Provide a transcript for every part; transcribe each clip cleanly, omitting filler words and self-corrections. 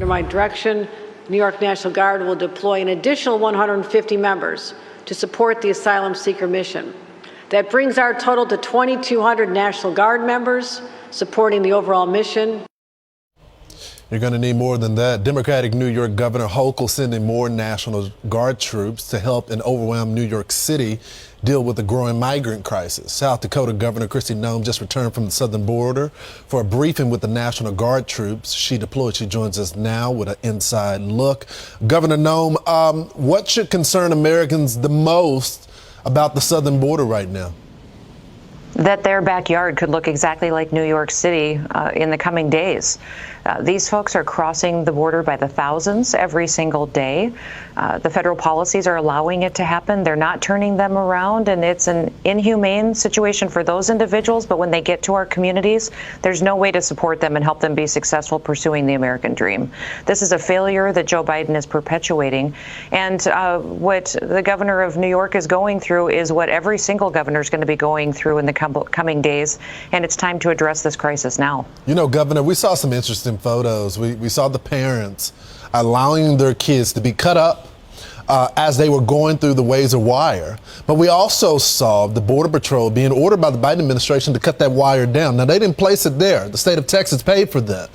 Under my direction, New York National Guard will deploy an additional 150 members to support the asylum seeker mission. That brings our total to 2,200 National Guard members supporting the overall mission. You're going to need more than that. Democratic New York Governor Hochul sending more National Guard troops to help an overwhelmed New York City deal with the growing migrant crisis. South Dakota Governor Kristi Noem just returned from the southern border for a briefing with the National Guard troops she deployed. She joins us now with an inside look. Governor Noem, what should concern Americans the most about the southern border right now? That their backyard could look exactly like New York City in the coming days. These folks are crossing the border by the thousands every single day. The federal policies are allowing it to happen. They're not turning them around, and it's an inhumane situation for those individuals. But when they get to our communities, there's no way to support them and help them be successful pursuing the American dream. This is a failure that Joe Biden is perpetuating. And what the governor of New York is going through is what every single governor is going to be going through in the coming days. And it's time to address this crisis now. You know, Governor, we saw some interesting photos. We saw the parents allowing their kids to be cut up as they were going through the Razor wire. But we also saw the Border Patrol being ordered by the Biden administration to cut that wire down. Now, they didn't place it there. The state of Texas paid for that.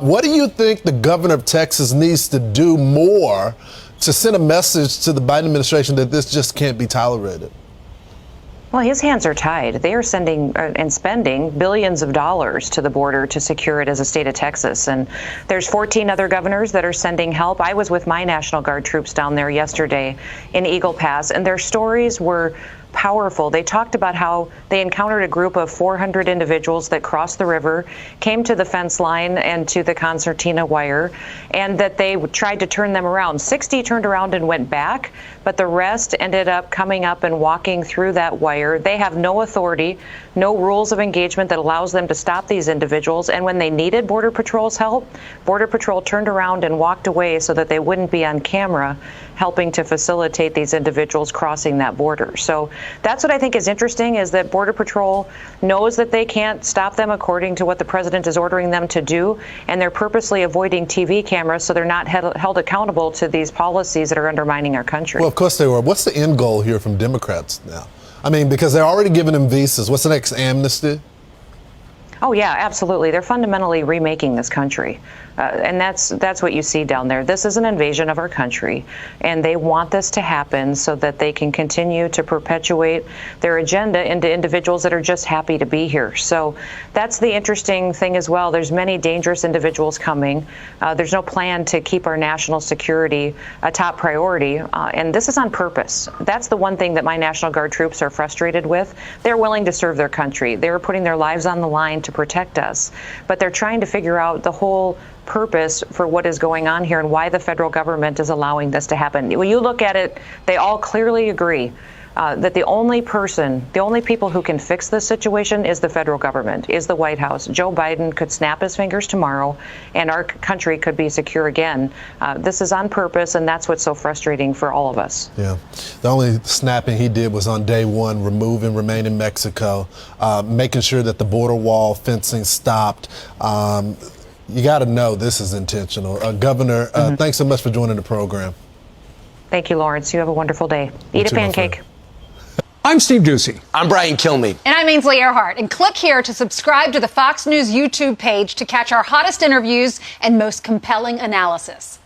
What do you think the governor of Texas needs to do more to send a message to the Biden administration that this just can't be tolerated? Well, his hands are tied. They are sending and spending billions of dollars to the border to secure it as a state of Texas. And there's 14 other governors that are sending help. I was with my National Guard troops down there yesterday in Eagle Pass, and their stories were powerful. They talked about how they encountered a group of 400 individuals that crossed the river, came to the fence line and to the concertina wire, and that they tried to turn them around. 60 turned around and went back, but the rest ended up coming up and walking through that wire. They have no authority, no rules of engagement that allows them to stop these individuals. And when they needed Border Patrol's help, Border Patrol turned around and walked away so that they wouldn't be on camera helping to facilitate these individuals crossing that border. So that's what I think is interesting, is that Border Patrol knows that they can't stop them according to what the president is ordering them to do, and they're purposely avoiding TV cameras so they're not held accountable to these policies that are undermining our country. Well, of course they were. What's the end goal here from Democrats now? I mean, because they're already giving them visas. What's the next amnesty? Oh, yeah, absolutely. They're fundamentally remaking this country. And that's what you see down there. This is an invasion of our country, and they want this to happen so that they can continue to perpetuate their agenda into individuals that are just happy to be here. So that's the interesting thing as well. There's many dangerous individuals coming. There's no plan to keep our national security a top priority, and this is on purpose. That's the one thing that my National Guard troops are frustrated with. They're willing to serve their country. They're putting their lives on the line to protect us, but they're trying to figure out the whole purpose for what is going on here and why the federal government is allowing this to happen. When you look at it, they all clearly agree that the only people who can fix this situation is the federal government, is the White House. Joe Biden could snap his fingers tomorrow and our country could be secure again. This is on purpose, and that's what's so frustrating for all of us. Yeah. The only snapping he did was on day one, remove and remain in Mexico, making sure that the border wall fencing stopped. You got to know this is intentional. Governor, thanks so much for joining the program. Thank you, Lawrence. You have a wonderful day. Eat a pancake. I'm Steve Doocy. I'm Brian Kilmeade. And I'm Ainsley Earhart. And click here to subscribe to the Fox News YouTube page to catch our hottest interviews and most compelling analysis.